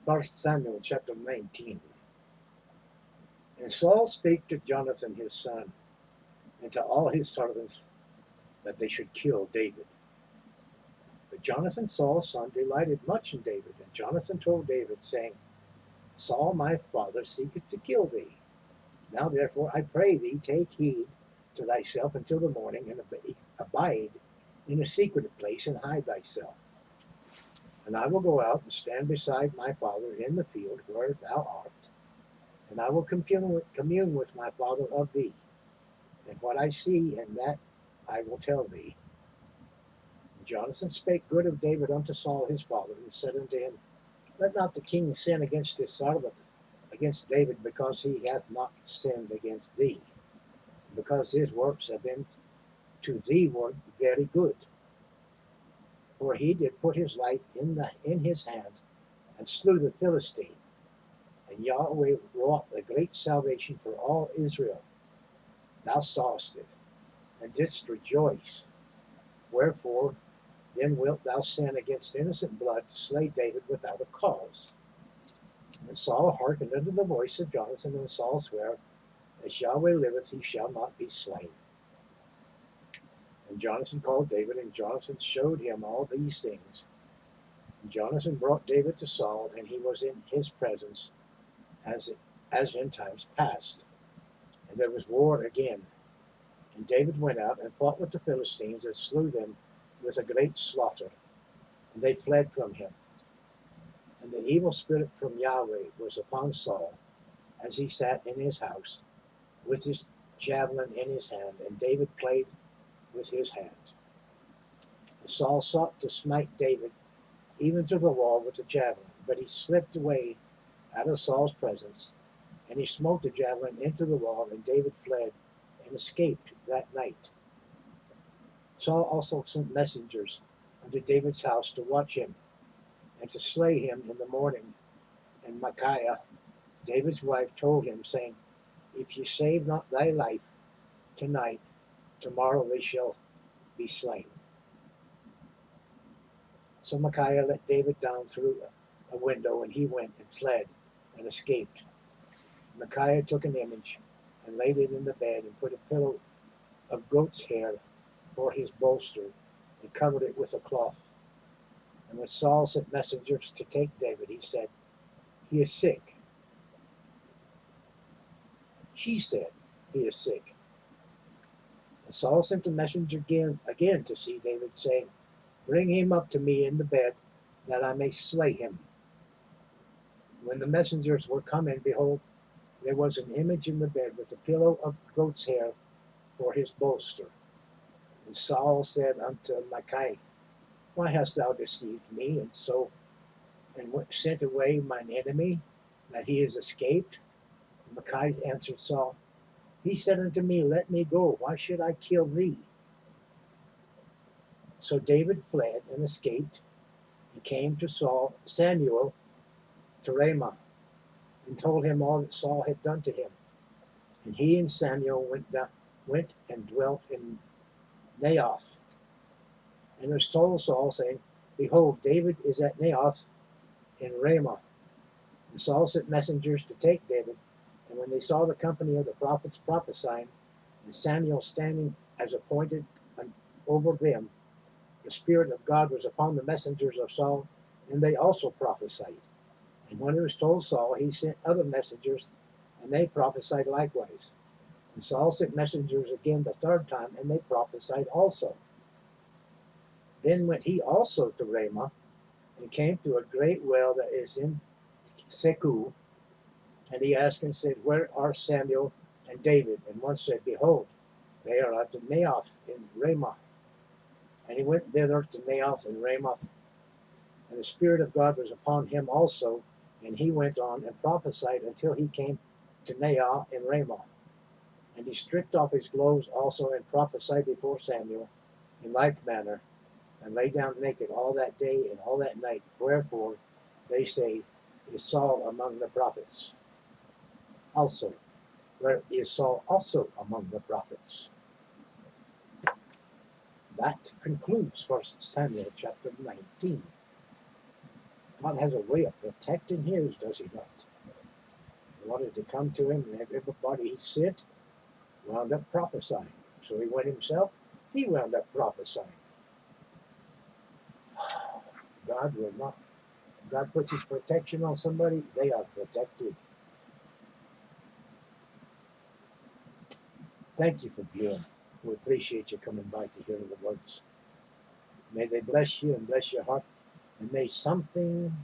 First Samuel chapter 19. And Saul spake to Jonathan his son, and to all his servants, that they should kill David. But Jonathan Saul's son delighted much in David, and Jonathan told David, saying, Saul my father seeketh to kill thee. Now therefore I pray thee, take heed to thyself until the morning, and abide in a secret place, and hide thyself. And I will go out and stand beside my father in the field where thou art, and I will commune with my father of thee, and what I see, and that I will tell thee. And Jonathan spake good of David unto Saul his father, and said unto him, Let not the king sin against his servant, against David, because he hath not sinned against thee, because his works have been to thee were very good. For he did put his life in his hand, and slew the Philistine. And Yahweh wrought a great salvation for all Israel. Thou sawest it, and didst rejoice. Wherefore then wilt thou sin against innocent blood to slay David without a cause? And Saul hearkened unto the voice of Jonathan, and Saul sware, As Yahweh liveth, he shall not be slain. And Jonathan called David, and Jonathan showed him all these things. And Jonathan brought David to Saul, and he was in his presence as in times past. And there was war again. And David went out and fought with the Philistines, and slew them with a great slaughter. And they fled from him. And the evil spirit from Yahweh was upon Saul, as he sat in his house, with his javelin in his hand, and David played with his hand. And Saul sought to smite David even to the wall with the javelin, but he slipped away out of Saul's presence, and he smote the javelin into the wall, and David fled and escaped that night. Saul also sent messengers unto David's house to watch him, and to slay him in the morning. And Micaiah, David's wife, told him, saying, If ye save not thy life tonight, tomorrow they shall be slain. So Micaiah let David down through a window, and he went and fled and escaped. Micaiah took an image and laid it in the bed, and put a pillow of goat's hair for his bolster, and covered it with a cloth. And when Saul sent messengers to take David, he said, He is sick. She said, He is sick. And Saul sent a messenger again to see David, saying, Bring him up to me in the bed, that I may slay him. When the messengers were come in, behold, there was an image in the bed with a pillow of goat's hair for his bolster. And Saul said unto Micaiah, Why hast thou deceived me, and sent away mine enemy, that he is escaped? And Micaiah answered Saul, He said unto me, Let me go, why should I kill thee? So David fled and escaped, and came to Samuel to Ramah, and told him all that Saul had done to him. And he and Samuel went and dwelt in Naioth. And it was told Saul, saying, Behold, David is at Naioth in Ramah. And Saul sent messengers to take David. And when they saw the company of the prophets prophesying, and Samuel standing as appointed over them, the Spirit of God was upon the messengers of Saul, and they also prophesied. And when it was told Saul, he sent other messengers, and they prophesied likewise. And Saul sent messengers again the third time, and they prophesied also. Then went he also to Ramah, and came to a great well that is in Seku. And he asked and said, Where are Samuel and David? And one said, Behold, they are at the Naioth in Ramah. And he went thither to Naioth in Ramoth, and the Spirit of God was upon him also, and he went on and prophesied until he came to Naioth in Ramah. And he stripped off his clothes also, and prophesied before Samuel in like manner, and lay down naked all that day and all that night. Wherefore they say, Is Saul among the prophets? Also, where is Saul also among the prophets? That concludes 1 Samuel chapter 19. God has a way of protecting his, does he not? He wanted to come to him, and everybody he sent wound up prophesying. So he went himself, he wound up prophesying. God will not. God puts his protection on somebody, they are protected. Thank you for viewing. We appreciate you coming by to hear the words. May they bless you and bless your heart. And may something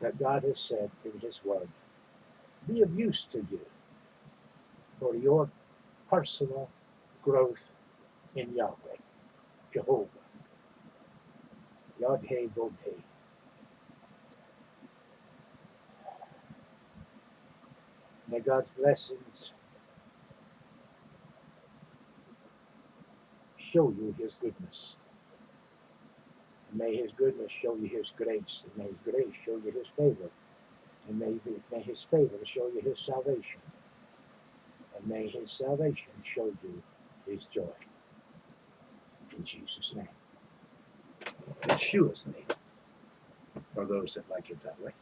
that God has said in his word be of use to you for your personal growth in Yahweh, Jehovah, Yod-Heh, Vod-Heh. May God's blessings show you his goodness. And may his goodness show you his grace. And may his grace show you his favor. And may his favor show you his salvation. And may his salvation show you his joy. In Jesus' name. In Yeshua's name. For those that like it that way.